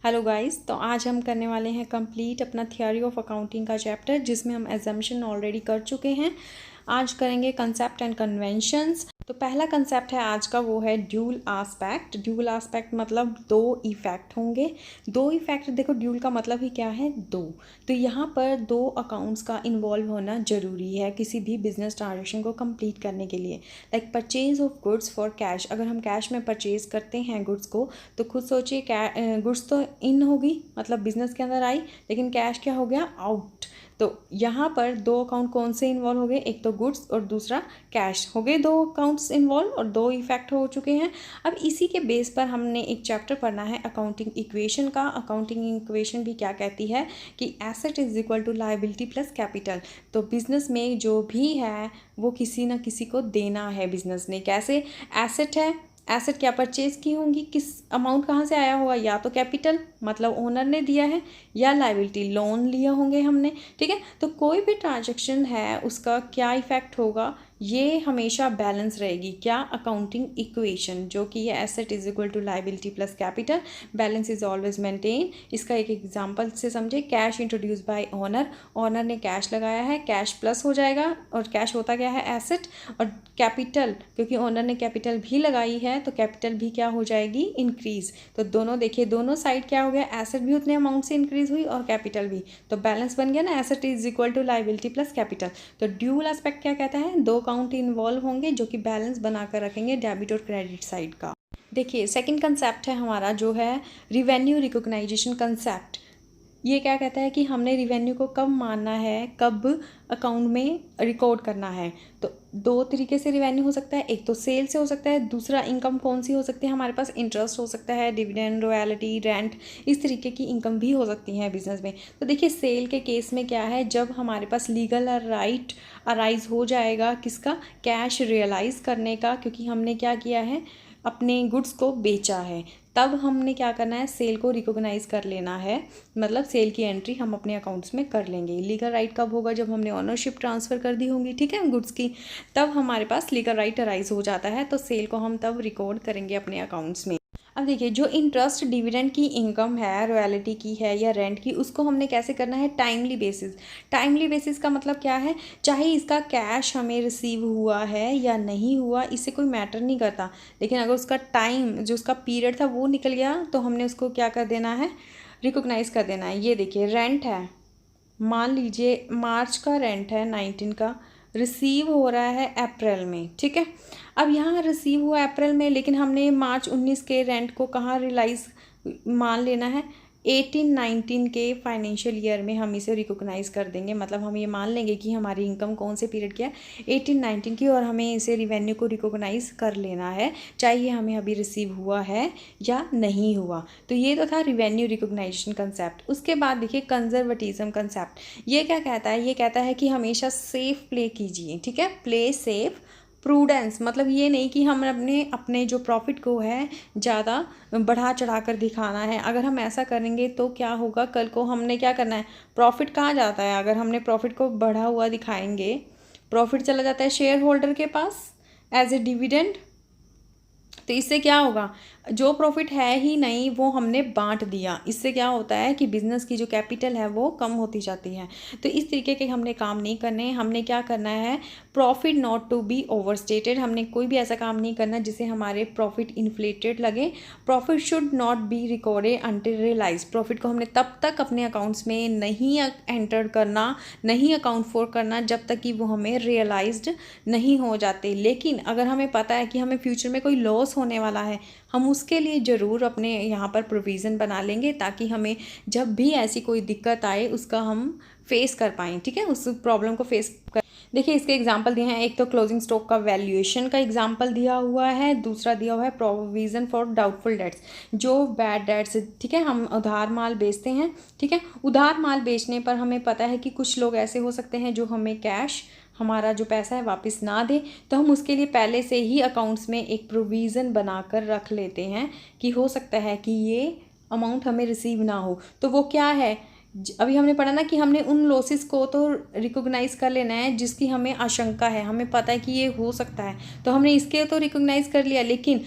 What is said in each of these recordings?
Hello guys, तो आज हम करने वाले हैं कंप्लीट अपना थियोरी ऑफ अकाउंटिंग का चैप्टर, जिसमें हम एजम्पशन ऑलरेडी कर चुके हैं। आज करेंगे कंसेप्ट एंड कन्वेंशंस। तो पहला कंसेप्ट है आज का, वो है ड्यूल एस्पेक्ट। ड्यूल एस्पेक्ट मतलब दो इफेक्ट होंगे। दो इफेक्ट, देखो ड्यूल का मतलब ही क्या है, दो। तो यहाँ पर दो अकाउंट्स का इन्वॉल्व होना ज़रूरी है किसी भी बिजनेस ट्रांजेक्शन को कंप्लीट करने के लिए। Like purchase of goods for cash, अगर हम कैश में परचेज करते हैं गुड्स को, तो खुद सोचिए गुड्स तो इन होगी, मतलब बिजनेस के अंदर आई, लेकिन कैश क्या हो गया, आउट। तो यहाँ पर दो अकाउंट कौन से इन्वॉल्व हो गए, एक तो गुड्स और दूसरा कैश हो गए, दो अकाउंट्स इन्वॉल्व और दो इफेक्ट हो चुके हैं। अब इसी के बेस पर हमने एक चैप्टर पढ़ना है अकाउंटिंग इक्वेशन का। अकाउंटिंग इक्वेशन भी क्या कहती है कि asset is equal to liability plus capital. तो बिजनेस में जो भी है वो किसी ना किसी को देना है बिजनेस ने। कैसे, एसेट है, एसेट क्या परचेज की होंगी, किस अमाउंट कहाँ से आया होगा, या तो कैपिटल मतलब ओनर ने दिया है, या लायबिलिटी लोन लिया होंगे हमने। ठीक है, तो कोई भी ट्रांजैक्शन है उसका क्या इफेक्ट होगा, ये हमेशा बैलेंस रहेगी। क्या, अकाउंटिंग इक्वेशन, जो कि ये asset is equal to liability plus capital, balance is always maintain. इसका एक एग्जांपल से समझे, cash introduce by owner, owner ने कैश लगाया है, कैश प्लस हो जाएगा, और कैश होता क्या है, एसेट। और कैपिटल, क्योंकि ओनर ने कैपिटल भी लगाई है तो कैपिटल भी क्या हो जाएगी, इंक्रीज। तो दोनों देखिए, दोनों साइड क्या हो गया, एसेट भी उतने अमाउंट से इंक्रीज हुई और कैपिटल भी, तो बैलेंस बन गया ना, asset is equal to liability plus capital. तो ड्यूल एस्पेक्ट क्या कहता है, दो अकाउंट इन्वॉल्व होंगे जो कि बैलेंस बनाकर रखेंगे डेबिट और क्रेडिट साइड का। देखिए सेकंड कंसेप्ट है हमारा, जो है रिवेन्यू रिकॉग्नाइजेशन कंसेप्ट। ये क्या कहता है कि हमने रिवेन्यू को कब मानना है, कब अकाउंट में रिकॉर्ड करना है। तो दो तरीके से रिवेन्यू हो सकता है, एक तो सेल से हो सकता है, दूसरा इनकम कौन सी हो सकती है हमारे पास, इंटरेस्ट हो सकता है, डिविडेंड, रॉयल्टी, रेंट, इस तरीके की इनकम भी हो सकती है बिजनेस में। तो देखिए सेल के केस में क्या है, जब हमारे पास लीगल राइट अराइज हो जाएगा, किसका, कैश रियलाइज़ करने का, क्योंकि हमने क्या किया है, अपने गुड्स को बेचा है, तब हमने क्या करना है, सेल को रिकॉग्नाइज कर लेना है। मतलब सेल की एंट्री हम अपने अकाउंट्स में कर लेंगे। लीगल राइट कब होगा, जब हमने ओनरशिप ट्रांसफ़र कर दी होगी, ठीक है, गुड्स की, तब हमारे पास लीगल राइट अराइज हो जाता है, तो सेल को हम तब रिकॉर्ड करेंगे अपने अकाउंट्स में। अब देखिए, जो इंटरेस्ट डिविडेंड की इनकम है, रॉयल्टी की है या रेंट की, उसको हमने कैसे करना है, टाइमली बेसिस। टाइमली बेसिस का मतलब क्या है, चाहे इसका कैश हमें रिसीव हुआ है या नहीं हुआ, इससे कोई मैटर नहीं करता, लेकिन अगर उसका टाइम, जो उसका पीरियड था वो निकल गया, तो हमने उसको क्या कर देना है, रिकॉग्नाइज कर देना है। ये देखिए रेंट है, मान लीजिए मार्च का रेंट है 19 का, रिसीव हो रहा है अप्रैल में, ठीक है। अब यहाँ रिसीव हुआ अप्रैल में, लेकिन हमने मार्च 19 के रेंट को कहाँ रियलाइज़ मान लेना है, 18-19 के फाइनेंशियल ईयर में हम इसे रिकॉग्नाइज़ कर देंगे। मतलब हम ये मान लेंगे कि हमारी इनकम कौन से पीरियड की है, 18-19 की, और हमें इसे रिवेन्यू को रिकॉग्नाइज़ कर लेना है, चाहे ये हमें अभी रिसीव हुआ है या नहीं हुआ। तो ये तो था रिवेन्यू रिकॉग्नाइजेशन कंसेप्ट। उसके बाद देखिए कंजर्वेटिज्म कंसेप्ट। ये क्या कहता है, ये कहता है कि हमेशा सेफ प्ले कीजिए, ठीक है, प्ले सेफ, प्रूडेंस, मतलब ये नहीं कि हम अपने जो प्रॉफिट को है ज़्यादा बढ़ा चढ़ा कर दिखाना है। अगर हम ऐसा करेंगे तो क्या होगा, कल को हमने क्या करना है, प्रॉफिट कहाँ जाता है, अगर हमने प्रॉफिट को बढ़ा हुआ दिखाएंगे, प्रॉफिट चला जाता है शेयर होल्डर के पास एज ए डिविडेंड। तो इससे क्या होगा, जो प्रॉफिट है ही नहीं वो हमने बांट दिया, इससे क्या होता है कि बिज़नेस की जो कैपिटल है वो कम होती जाती है। तो इस तरीके के हमने काम नहीं करने, हमने क्या करना है, profit not to be overstated, हमने कोई भी ऐसा काम नहीं करना जिससे हमारे प्रॉफिट इन्फ्लेटेड लगे। Profit should not be recorded until realise, profit को हमने तब तक अपने अकाउंट्स में नहीं एंटर करना, नहीं अकाउंट फॉर करना, जब तक कि वो हमें रियलाइज्ड नहीं हो जाते। लेकिन अगर हमें पता है कि हमें फ्यूचर में कोई लॉस होने वाला है, हम उसके लिए ज़रूर अपने यहाँ पर प्रोविज़न बना लेंगे, ताकि हमें जब भी ऐसी कोई दिक्कत आए उसका हम फेस कर पाएँ, ठीक है, उस प्रॉब्लम को फेस कर। देखिए इसके एग्जांपल दिए हैं, एक तो क्लोजिंग स्टॉक का वैल्यूएशन का एग्जांपल दिया हुआ है, दूसरा दिया हुआ है प्रोविज़न फॉर डाउटफुल डेट्स, जो बैड डेट्स, ठीक है, हम उधार माल बेचते हैं, ठीक है, उधार माल बेचने पर हमें पता है कि कुछ लोग ऐसे हो सकते हैं जो हमें कैश, हमारा जो पैसा है वापस ना दे, तो हम उसके लिए पहले से ही अकाउंट्स में एक प्रोविज़न बनाकर रख लेते हैं कि हो सकता है कि ये अमाउंट हमें रिसीव ना हो। तो वो क्या है, अभी हमने पढ़ा ना कि हमने उन लॉसेस को तो रिकॉग्नाइज़ कर लेना है जिसकी हमें आशंका है, हमें पता है कि ये हो सकता है, तो हमने इसके तो रिकॉग्नाइज़ कर लिया, लेकिन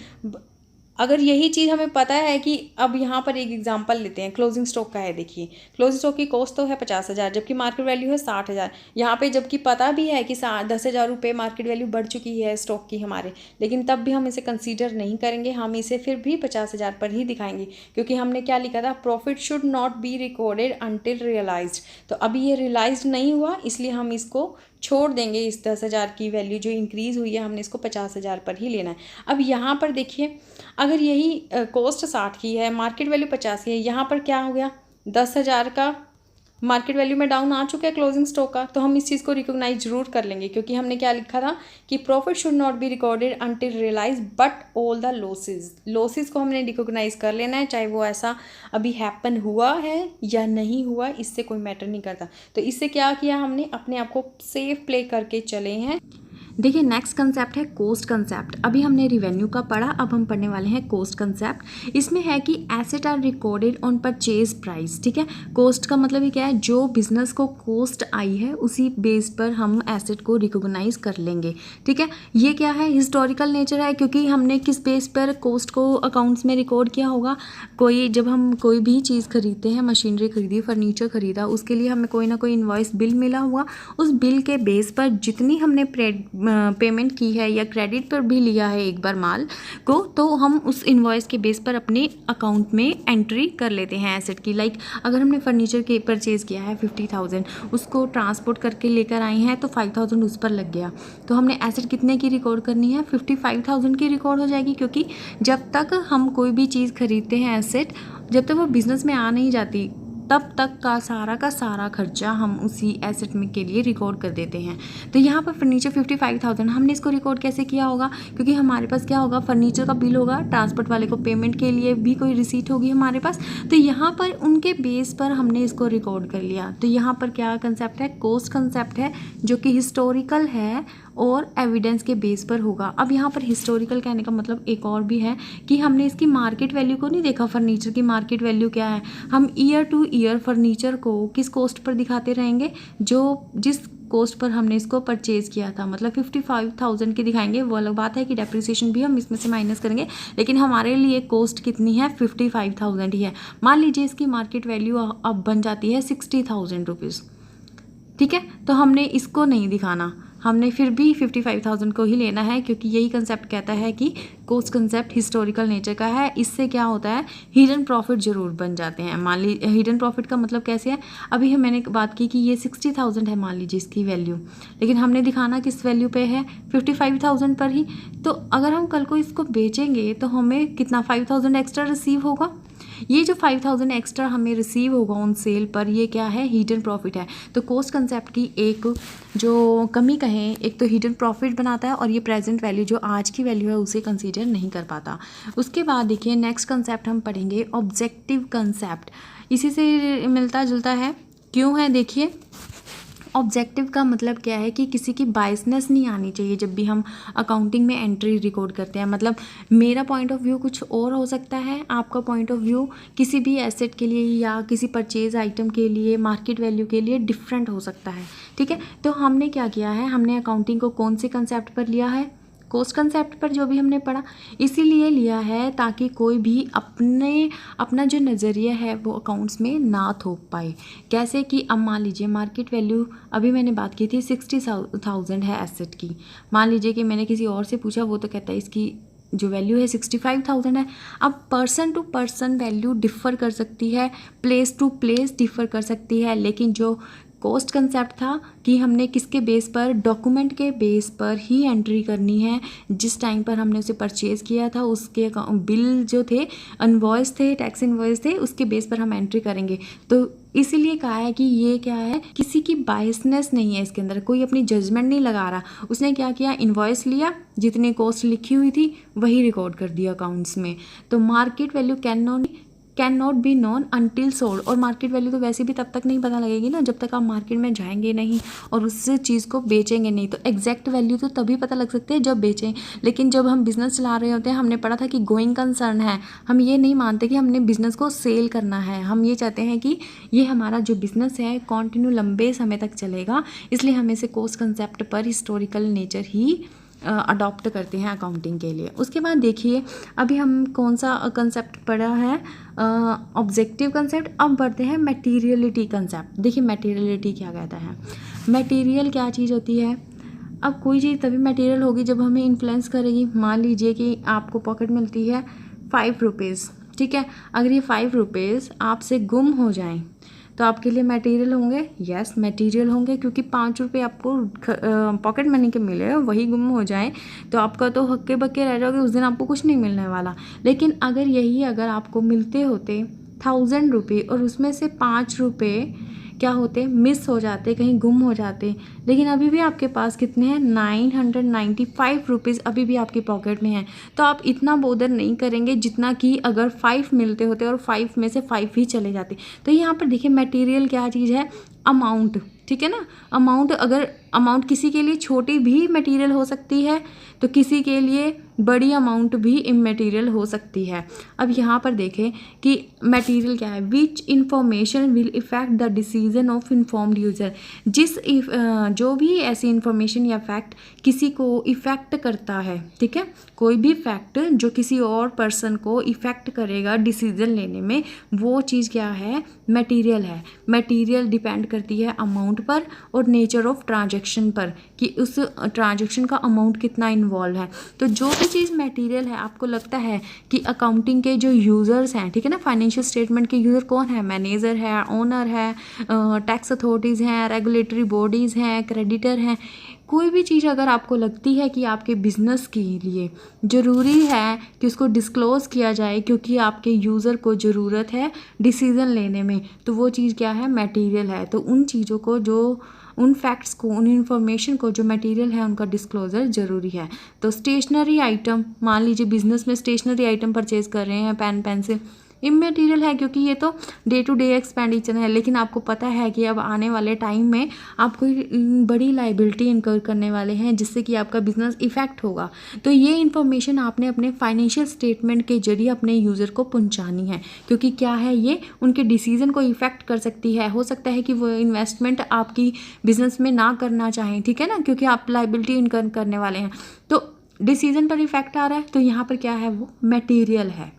अगर यही चीज़ हमें पता है कि अब यहाँ पर एक एग्जांपल लेते हैं, क्लोजिंग स्टॉक का है। देखिए क्लोजिंग स्टॉक की कॉस्ट तो है 50,000, जबकि मार्केट वैल्यू है 60,000। यहाँ पे जबकि पता भी है कि 10,000 रुपये मार्केट वैल्यू बढ़ चुकी है स्टॉक की हमारे, लेकिन तब भी हम इसे कंसीडर नहीं करेंगे, हम इसे फिर भी 50,000 पर ही दिखाएंगे, क्योंकि हमने क्या लिखा था, profit should not be recorded until realised. तो अभी ये रियलाइज्ड नहीं हुआ, इसलिए हम इसको छोड़ देंगे। इस 10,000 की वैल्यू जो इंक्रीज़ हुई है, हमने इसको 50,000 पर ही लेना है। अब यहाँ पर देखिए, अगर यही कॉस्ट 60 की है, मार्केट वैल्यू 50 की है, यहाँ पर क्या हो गया, 10,000 का मार्केट वैल्यू में डाउन आ चुका है क्लोजिंग स्टॉक का। तो हम इस चीज़ को रिकॉग्नाइज जरूर कर लेंगे, क्योंकि हमने क्या लिखा था कि profit should not be recorded until realise but all the losses को हमने रिकॉग्नाइज कर लेना है, चाहे वो ऐसा अभी हैपन हुआ है या नहीं हुआ, इससे कोई मैटर नहीं करता। तो इससे क्या किया, हमने अपने आप को सेफ प्ले करके चले हैं। देखिए नेक्स्ट कंसेप्ट है कॉस्ट कंसेप्ट। अभी हमने रिवेन्यू का पढ़ा, अब हम पढ़ने वाले हैं कॉस्ट कंसेप्ट। इसमें है कि asset are recorded on purchase price. ठीक है, कॉस्ट का मतलब ये क्या है, जो बिजनेस को कॉस्ट आई है उसी बेस पर हम एसेट को रिकॉग्नाइज कर लेंगे। ठीक है, ये क्या है, हिस्टोरिकल नेचर है, क्योंकि हमने किस बेस पर कॉस्ट को अकाउंट्स में रिकॉर्ड किया होगा। जब हम कोई भी चीज़ खरीदते हैं, मशीनरी खरीदी, फर्नीचर खरीदा, उसके लिए हमें कोई ना कोई इनवॉइस बिल मिला हुआ, उस बिल के बेस पर जितनी हमने पेमेंट की है या क्रेडिट पर भी लिया है एक बार माल को, तो हम उस इनवॉइस के बेस पर अपने अकाउंट में एंट्री कर लेते हैं एसेट की। लाइक अगर हमने फर्नीचर के परचेज़ किया है 50,000, उसको ट्रांसपोर्ट करके लेकर आए हैं तो 5,000 उस पर लग गया, तो हमने एसेट कितने की रिकॉर्ड करनी है, 55,000 की रिकॉर्ड हो जाएगी। क्योंकि जब तक हम कोई भी चीज़ खरीदते हैं एसेट, जब तक वो बिज़नेस में आ नहीं जाती, तब तक का सारा खर्चा हम उसी एसेट में के लिए रिकॉर्ड कर देते हैं। तो यहाँ पर फर्नीचर 55,000, हमने इसको रिकॉर्ड कैसे किया होगा, क्योंकि हमारे पास क्या होगा, फर्नीचर का बिल होगा, ट्रांसपोर्ट वाले को पेमेंट के लिए भी कोई रिसीट होगी हमारे पास, तो यहाँ पर उनके बेस पर हमने इसको रिकॉर्ड कर लिया। तो यहाँ पर क्या कंसेप्ट है, कॉस्ट कंसेप्ट है, जो कि हिस्टोरिकल है और एविडेंस के बेस पर होगा। अब यहाँ पर हिस्टोरिकल कहने का मतलब एक और भी है कि हमने इसकी मार्केट वैल्यू को नहीं देखा, फर्नीचर की मार्केट वैल्यू क्या है, हम ईयर टू ईयर फर्नीचर को किस कॉस्ट पर दिखाते रहेंगे, जिस कॉस्ट पर हमने इसको परचेज़ किया था, मतलब 55,000 की दिखाएंगे। वो अलग बात है कि डेप्रिसिएशन भी हम इसमें से माइनस करेंगे, लेकिन हमारे लिए कॉस्ट कितनी है, 55,000 ही है। मान लीजिए इसकी मार्केट वैल्यू अब बन जाती है 60,000 रुपीज़। ठीक है, तो हमने इसको नहीं दिखाना, हमने फिर भी 55,000 को ही लेना है, क्योंकि यही कंसेप्ट कहता है कि कॉस्ट कंसेप्ट हिस्टोरिकल नेचर का है। इससे क्या होता है, हिडन प्रॉफिट जरूर बन जाते हैं। मान लीजिए हिडन प्रॉफिट का मतलब कैसे है, अभी मैंने बात की कि ये 60,000 है मान लीजिए इसकी वैल्यू, लेकिन हमने दिखाना किस वैल्यू पे है, 55,000 पर ही। तो अगर हम कल को इसको बेचेंगे तो हमें कितना 5,000 एक्स्ट्रा रिसीव होगा। ये जो 5,000 एक्स्ट्रा हमें रिसीव होगा ऑन सेल पर, ये क्या है, हिडन प्रॉफिट है। तो कॉस्ट कंसेप्ट की एक जो कमी कहें, एक तो हिडन प्रॉफिट बनाता है, और ये प्रेजेंट वैल्यू जो आज की वैल्यू है उसे कंसीडर नहीं कर पाता। उसके बाद देखिए नेक्स्ट कंसेप्ट हम पढ़ेंगे ऑब्जेक्टिव कंसेप्ट। इसी से मिलता जुलता है, क्यों है, देखिए ऑब्जेक्टिव का मतलब क्या है कि किसी की बायसनेस नहीं आनी चाहिए जब भी हम अकाउंटिंग में एंट्री रिकॉर्ड करते हैं। मतलब मेरा पॉइंट ऑफ व्यू कुछ और हो सकता है, आपका पॉइंट ऑफ व्यू किसी भी एसेट के लिए या किसी परचेज आइटम के लिए, मार्केट वैल्यू के लिए डिफरेंट हो सकता है। ठीक है, तो हमने क्या किया है, हमने अकाउंटिंग को कौन से कंसेप्ट पर लिया है, कॉस्ट कंसेप्ट पर, जो भी हमने पढ़ा इसीलिए लिया है ताकि कोई भी अपना जो नज़रिया है वो अकाउंट्स में ना थोप पाए। कैसे कि अब मान लीजिए मार्केट वैल्यू अभी मैंने बात की थी 60,000 है एसेट की, मान लीजिए कि मैंने किसी और से पूछा, वो तो कहता है इसकी जो वैल्यू है 65,000 है। अब person to person value differ कर सकती है, प्लेस टू प्लेस डिफ़र कर सकती है, लेकिन जो कॉस्ट कंसेप्ट था कि हमने किसके बेस पर, डॉक्यूमेंट के बेस पर ही एंट्री करनी है। जिस टाइम पर हमने उसे परचेज़ किया था उसके बिल जो थे, इनवॉइस थे, टैक्स इनवॉइस थे, उसके बेस पर हम एंट्री करेंगे। तो इसीलिए कहा है कि ये क्या है, किसी की बायसनेस नहीं है इसके अंदर, कोई अपनी जजमेंट नहीं लगा रहा। उसने क्या किया, इनवॉइस लिया, जितनी कॉस्ट लिखी हुई थी वही रिकॉर्ड कर दिया अकाउंट्स में। तो market value can not be non until sold, और मार्केट वैल्यू तो वैसे भी तब तक नहीं पता लगेगी ना जब तक आप मार्केट में जाएंगे नहीं और उस चीज़ को बेचेंगे नहीं। तो एग्जैक्ट वैल्यू तो तभी पता लग सकती है जब बेचें, लेकिन जब हम बिज़नेस चला रहे होते हैं, हमने पढ़ा था कि गोइंग कंसर्न है, हम ये नहीं मानते कि हमने बिज़नेस को सेल करना है, हम ये चाहते हैं कि ये हमारा जो बिज़नेस है कंटिन्यू लंबे समय तक चलेगा। इसलिए हमें इसे कॉस्ट कंसेप्ट पर हिस्टोरिकल नेचर ही अडॉप्ट करते हैं अकाउंटिंग के लिए। उसके बाद देखिए अभी हम कौन सा कंसेप्ट पढ़ा है, ऑब्जेक्टिव कंसेप्ट। अब बढ़ते हैं मटेरियलिटी कंसेप्ट। देखिए मटेरियलिटी क्या कहता है, मटेरियल क्या चीज़ होती है। अब कोई चीज़ तभी मटेरियल होगी जब हमें इन्फ्लुएंस करेगी। मान लीजिए कि आपको पॉकेट मिलती है 5 रुपीज़, ठीक है। अगर ये 5 रुपीज़ आपसे गुम हो जाएं तो आपके लिए मटेरियल होंगे? यस मटेरियल होंगे, क्योंकि 5 रुपये आपको पॉकेट मनी के मिले, वही गुम हो जाए तो आपका तो हक्के बक्के रह जाओगे, उस दिन आपको कुछ नहीं मिलने वाला। लेकिन अगर आपको मिलते होते 1000 रुपये और उसमें से 5 रुपये क्या होते, मिस हो जाते, कहीं गुम हो जाते, लेकिन अभी भी आपके पास कितने हैं, 995 रुपीज़ अभी भी आपकी पॉकेट में है, तो आप इतना बोदर नहीं करेंगे जितना कि अगर 5 मिलते होते और 5 में से 5 ही चले जाते। तो यहाँ पर देखिए मटेरियल क्या चीज़ है, अमाउंट, ठीक है ना। अमाउंट, अगर अमाउंट किसी के लिए छोटी भी मटेरियल हो सकती है तो किसी के लिए बड़ी अमाउंट भी इमटेरियल हो सकती है। अब यहाँ पर देखें कि मटेरियल क्या है, which information will affect the decision of informed user. जो भी ऐसी इंफॉर्मेशन या फैक्ट किसी को इफ़ेक्ट करता है, ठीक है, कोई भी फैक्ट जो किसी और पर्सन को इफ़ेक्ट करेगा डिसीजन लेने में, वो चीज़ क्या है, मटेरियल है। मटेरियल डिपेंड करती है अमाउंट पर और नेचर ऑफ ट्रांजैक्शन पर, कि उस ट्रांजैक्शन का अमाउंट कितना इन्वॉल्व है। तो जो भी चीज़ मटेरियल है, आपको लगता है कि अकाउंटिंग के जो यूज़र्स हैं, ठीक है ना, फाइनेंशियल स्टेटमेंट के यूज़र कौन है, मैनेजर है, ओनर है, टैक्स अथॉरिटीज़ हैं, रेगुलेटरी बॉडीज़ हैं, क्रेडिटर हैं। कोई भी चीज़ अगर आपको लगती है कि आपके बिज़नेस के लिए ज़रूरी है कि उसको डिस्क्लोज़ किया जाए क्योंकि आपके यूज़र को ज़रूरत है डिसीज़न लेने में, तो वो चीज़ क्या है, मटेरियल है। तो उन चीज़ों को, जो उन फैक्ट्स को, उन इन्फॉर्मेशन को जो मटेरियल है उनका डिस्क्लोज़र ज़रूरी है। तो स्टेशनरी आइटम, मान लीजिए बिज़नेस में स्टेशनरी आइटम परचेज़ कर रहे हैं, पेन पेंसिल, इमटेरियल है क्योंकि ये तो डे टू डे एक्सपेंडिचर है। लेकिन आपको पता है कि अब आने वाले टाइम में आप कोई बड़ी लाइबिलिटी इनकर करने वाले हैं जिससे कि आपका बिजनेस इफेक्ट होगा, तो ये इन्फॉर्मेशन आपने अपने फाइनेंशियल स्टेटमेंट के जरिए अपने यूज़र को पहुंचानी है, क्योंकि क्या है, ये उनके डिसीजन को इफेक्ट कर सकती है। हो सकता है कि वो इन्वेस्टमेंट आपकी बिजनेस में ना करना चाहें, ठीक है ना, क्योंकि आप लाइबिलिटी इनकर करने वाले हैं, तो डिसीजन पर इफेक्ट आ रहा है, तो यहाँ पर क्या है, वो मटेरियल है।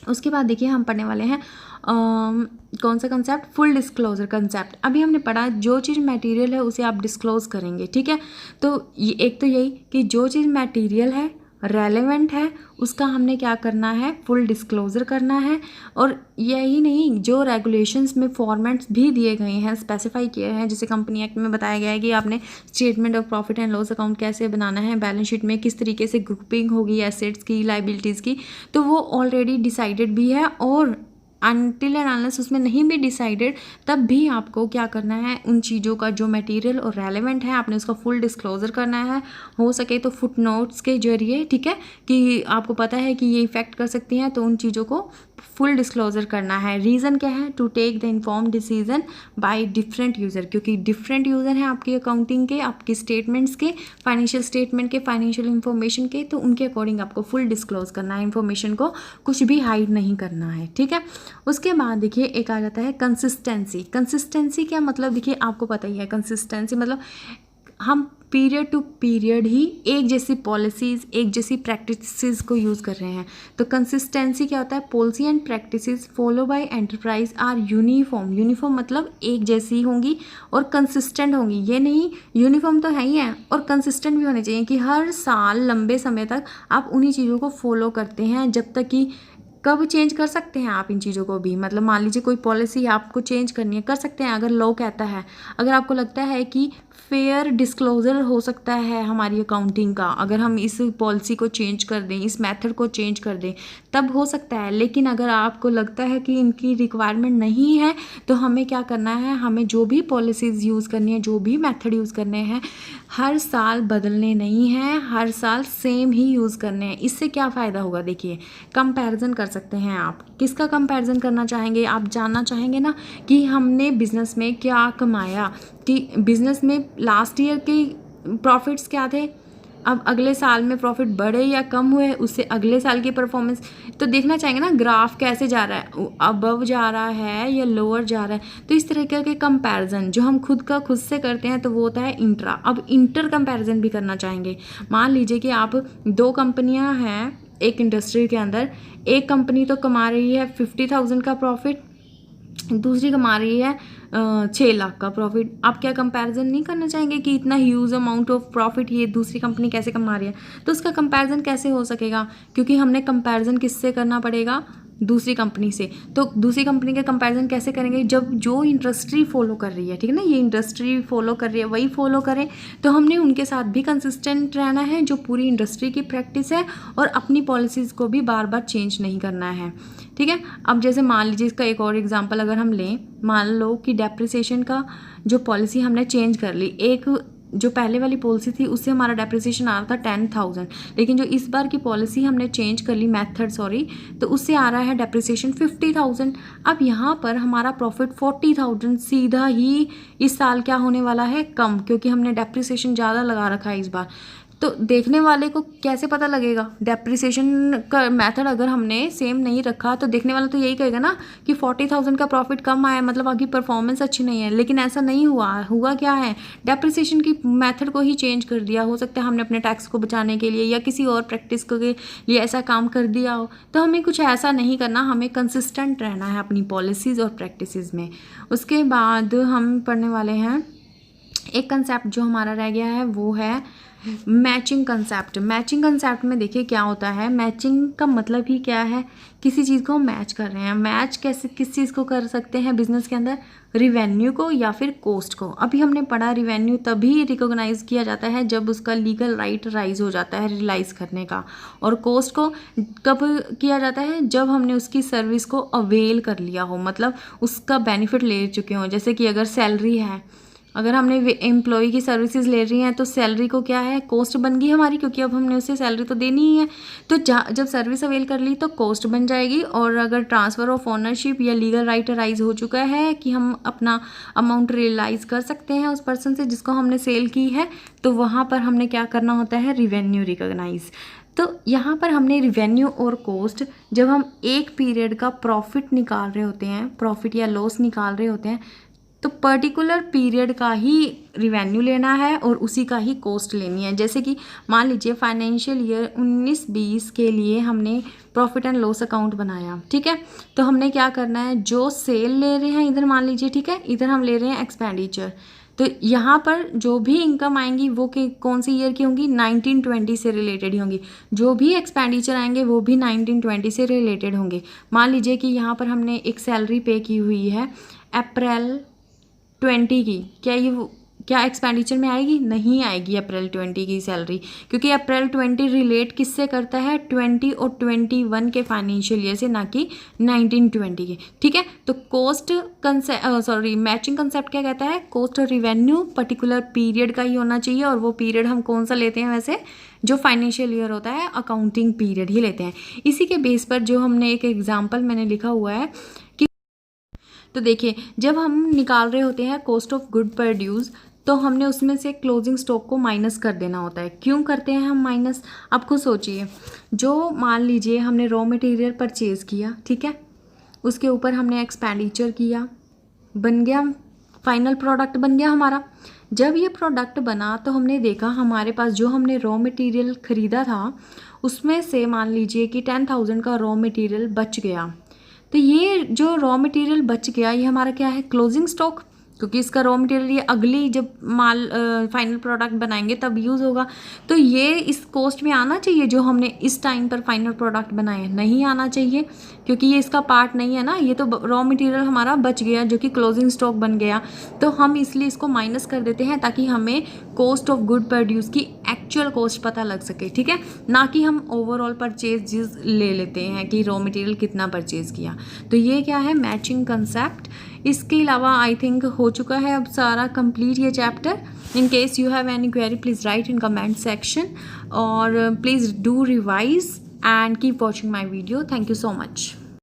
उसके बाद देखिए हम पढ़ने वाले हैं कौन सा कंसेप्ट, फुल डिस्क्लोजर कंसेप्ट। अभी हमने पढ़ा जो चीज़ मटेरियल है उसे आप डिस्क्लोज करेंगे, ठीक है। तो ये एक तो यही कि जो चीज़ मटेरियल है, रेलेवेंट है, उसका हमने क्या करना है, फुल डिस्क्लोजर करना है। और यही नहीं, जो रेगुलेशंस में फॉर्मेट्स भी दिए गए हैं, स्पेसिफाई किए हैं, जैसे कंपनी एक्ट में बताया गया है कि आपने statement of profit and loss account कैसे बनाना है, बैलेंस शीट में किस तरीके से ग्रुपिंग होगी एसेट्स की, लाइबिलिटीज़ की, तो वो ऑलरेडी डिसाइडेड भी है। और अनटिल एंड अनलेस उसमें नहीं भी डिसाइडेड, तब भी आपको क्या करना है, उन चीज़ों का जो मटेरियल और रेलेवेंट है आपने उसका फुल डिस्क्लोजर करना है, हो सके तो फुट नोट्स के जरिए, ठीक है, कि आपको पता है कि ये इफेक्ट कर सकती हैं, तो उन चीज़ों को फुल डिस्क्लोजर करना है। रीज़न क्या है, to take the inform decision by different user, क्योंकि डिफरेंट यूज़र हैं आपकी अकाउंटिंग के, आपकी स्टेटमेंट्स के, फाइनेंशियल स्टेटमेंट के, फाइनेंशियल इन्फॉर्मेशन के, तो उनके अकॉर्डिंग आपको फुल डिस्क्लोज करना है, इन्फॉर्मेशन को कुछ भी हाइड नहीं करना है, ठीक है। उसके बाद देखिए एक आ जाता है कंसिस्टेंसी। कंसिस्टेंसी क्या मतलब, देखिए आपको पता ही है, कंसिस्टेंसी मतलब हम पीरियड टू पीरियड ही एक जैसी पॉलिसीज़, एक जैसी प्रैक्टिसेस को यूज़ कर रहे हैं। तो कंसिस्टेंसी क्या होता है, policy and practices follow by enterprise are uniform. Uniform मतलब एक जैसी होंगी और कंसिस्टेंट होंगी। ये नहीं, यूनिफॉर्म तो है ही है और कंसिस्टेंट भी होने चाहिए कि हर साल लंबे समय तक आप उन्हीं चीज़ों को फॉलो करते हैं, जब तक कि कब चेंज कर सकते हैं आप इन चीज़ों को भी, मतलब मान लीजिए कोई पॉलिसी आपको चेंज करनी है, कर सकते हैं अगर लॉ कहता है। अगर आपको लगता है कि फेयर डिस्क्लोजर हो सकता है हमारी अकाउंटिंग का, अगर हम इस पॉलिसी को चेंज कर दें, इस मेथड को चेंज कर दें, तब हो सकता है। लेकिन अगर आपको लगता है कि इनकी रिक्वायरमेंट नहीं है, तो हमें क्या करना है, हमें जो भी पॉलिसीज़ यूज़ करनी है, जो भी मेथड यूज़ करने हैं, हर साल बदलने नहीं हैं, हर साल सेम ही यूज़ करने हैं। इससे क्या फ़ायदा होगा, देखिए कंपैरिजन कर सकते हैं आप। किसका कंपैरिजन करना चाहेंगे, आप जानना चाहेंगे ना कि हमने बिज़नेस में क्या कमाया, कि बिज़नेस में लास्ट ईयर के प्रॉफिट्स क्या थे, अब अगले साल में प्रॉफिट बढ़े या कम हुए, उससे अगले साल की परफॉर्मेंस तो देखना चाहेंगे ना, ग्राफ कैसे जा रहा है, अबव जा रहा है या लोअर जा रहा है। तो इस तरीके के कंपैरिजन जो हम खुद से करते हैं तो वो होता है इंट्रा। अब इंटर कंपैरिजन भी करना चाहेंगे। मान लीजिए कि आप 2 कंपनियां हैं एक इंडस्ट्री के अंदर, एक कंपनी तो कमा रही है 50,000 का प्रॉफिट, दूसरी कमा रही है 6 लाख का प्रॉफिट। आप क्या कंपैरिजन नहीं करना चाहेंगे कि इतना ह्यूज अमाउंट ऑफ प्रॉफिट ये दूसरी कंपनी कैसे कमा रही है? तो उसका कंपैरिजन कैसे हो सकेगा? क्योंकि हमने कंपैरिजन किससे करना पड़ेगा? दूसरी कंपनी से। तो दूसरी कंपनी के कंपैरिजन कैसे करेंगे? जब जो इंडस्ट्री फॉलो कर रही है, ठीक है ना, ये इंडस्ट्री फॉलो कर रही है वही फॉलो करें। तो हमने उनके साथ भी कंसिस्टेंट रहना है जो पूरी इंडस्ट्री की प्रैक्टिस है, और अपनी पॉलिसीज़ को भी बार बार चेंज नहीं करना है, ठीक है। अब जैसे मान लीजिए इसका एक और एग्जांपल अगर हम लें, मान लो कि डेप्रिसिएशन का जो पॉलिसी हमने चेंज कर ली, एक जो पहले वाली पॉलिसी थी उससे हमारा डेप्रिसिएशन आ रहा था 10,000, लेकिन जो इस बार की पॉलिसी हमने चेंज कर ली मेथड तो उससे आ रहा है डेप्रिसिएशन 50,000। अब यहाँ पर हमारा प्रॉफिट 40,000 सीधा ही इस साल क्या होने वाला है? कम, क्योंकि हमने डेप्रिसिएशन ज़्यादा लगा रखा है इस बार। तो देखने वाले को कैसे पता लगेगा? डेप्रिसिएशन का मेथड अगर हमने सेम नहीं रखा तो देखने वाला तो यही कहेगा ना कि 40,000 का प्रॉफिट कम आया, मतलब आपकी परफॉर्मेंस अच्छी नहीं है। लेकिन ऐसा नहीं हुआ क्या है, डेप्रिसिएशन की मेथड को ही चेंज कर दिया। हो सकता है हमने अपने टैक्स को बचाने के लिए या किसी और प्रैक्टिस के लिए ऐसा काम कर दिया हो। तो हमें कुछ ऐसा नहीं करना, हमें कंसिस्टेंट रहना है अपनी पॉलिसीज़ और प्रैक्टिसेस में। उसके बाद हम पढ़ने वाले हैं एक कंसेप्ट जो हमारा रह गया है, वो है मैचिंग कंसेप्ट। मैचिंग कंसेप्ट में देखिए क्या होता है, मैचिंग का मतलब ही क्या है? किसी चीज़ को मैच कर रहे हैं। मैच कैसे, किस चीज़ को कर सकते हैं बिजनेस के अंदर? रिवेन्यू को या फिर कोस्ट को। अभी हमने पढ़ा रिवेन्यू तभी रिकॉग्नाइज किया जाता है जब उसका लीगल राइट राइज हो जाता है रियलाइज़ करने का, और कोस्ट को कब किया जाता है? जब हमने उसकी सर्विस को अवेल कर लिया हो, मतलब उसका बेनिफिट ले चुके हों। जैसे कि अगर सैलरी है, अगर हमने एम्प्लॉय की सर्विसेज ले रही हैं तो सैलरी को क्या है? कॉस्ट बन गई हमारी, क्योंकि अब हमने उसे सैलरी तो देनी ही है। तो जब सर्विस अवेल कर ली तो कॉस्ट बन जाएगी, और अगर ट्रांसफ़र ऑफ ओनरशिप या लीगल राइट राइज हो चुका है कि हम अपना अमाउंट रियलाइज़ कर सकते हैं उस पर्सन से जिसको हमने सेल की है, तो वहाँ पर हमने क्या करना होता है? Revenue recognise. तो यहाँ पर हमने रिवेन्यू और कॉस्ट, जब हम एक पीरियड का प्रॉफिट निकाल रहे होते हैं, प्रॉफिट या लॉस निकाल रहे होते हैं, तो पर्टिकुलर पीरियड का ही रिवेन्यू लेना है और उसी का ही कॉस्ट लेनी है। जैसे कि मान लीजिए फाइनेंशियल ईयर 19-20 के लिए हमने प्रॉफिट एंड लॉस अकाउंट बनाया, ठीक है। तो हमने क्या करना है, जो सेल ले रहे हैं इधर मान लीजिए, ठीक है, इधर हम ले रहे हैं एक्सपेंडिचर, तो यहाँ पर जो भी इनकम आएंगी वो कौन सी ईयर की होंगी? 1920 से रिलेटेड ही होंगी। जो भी एक्सपेंडिचर आएंगे वो भी 1920 से रिलेटेड होंगे। मान लीजिए कि यहाँ पर हमने एक सैलरी पे की हुई है अप्रैल 20 की, क्या एक्सपेंडिचर में आएगी? नहीं आएगी अप्रैल 20 की सैलरी, क्योंकि अप्रैल 20 रिलेट किससे करता है? 20 और 21 के फाइनेंशियल ईयर से, ना कि 1920 के, ठीक है। तो कॉस्ट मैचिंग कंसेप्ट क्या कहता है? कॉस्ट और रिवेन्यू पर्टिकुलर पीरियड का ही होना चाहिए, और वो पीरियड हम कौन सा लेते हैं? वैसे जो फाइनेंशियल ईयर होता है अकाउंटिंग पीरियड ही लेते हैं। इसी के बेस पर जो हमने एक एग्जाम्पल मैंने लिखा हुआ है कि, तो देखिए जब हम निकाल रहे होते हैं कॉस्ट ऑफ गुड प्रोड्यूस, तो हमने उसमें से क्लोजिंग स्टॉक को माइनस कर देना होता है। क्यों करते हैं हम माइनस? आप खुद सोचिए। जो मान लीजिए हमने रॉ मटेरियल परचेज़ किया, ठीक है, उसके ऊपर हमने एक्सपेंडिचर किया, बन गया फाइनल प्रोडक्ट, बन गया हमारा। जब ये प्रोडक्ट बना तो हमने देखा हमारे पास जो हमने रॉ मटेरियल ख़रीदा था उसमें से मान लीजिए कि 10,000 का रॉ मटेरियल बच गया। तो ये जो रॉ मटेरियल बच गया ये हमारा क्या है? क्लोजिंग स्टॉक, क्योंकि इसका रॉ मटेरियल ये अगली जब माल फाइनल प्रोडक्ट बनाएंगे तब यूज़ होगा। तो ये इस कॉस्ट में आना चाहिए जो हमने इस टाइम पर फाइनल प्रोडक्ट बनाए, नहीं आना चाहिए, क्योंकि ये इसका पार्ट नहीं है ना। ये तो रॉ मटेरियल हमारा बच गया जो कि क्लोजिंग स्टॉक बन गया, तो हम इसलिए इसको माइनस कर देते हैं ताकि हमें कॉस्ट ऑफ गुड प्रोड्यूस की एक्चुअल कॉस्ट पता लग सके, ठीक है, ना कि हम ओवरऑल परचेज ले लेते हैं कि रॉ मटेरियल कितना परचेज़ किया। तो ये क्या है? Matching concept. इसके अलावा आई थिंक हो चुका है अब सारा कंप्लीट ये chapter. In case you have any query please write in comment section, और please do revise and keep watching my video. Thank you so much.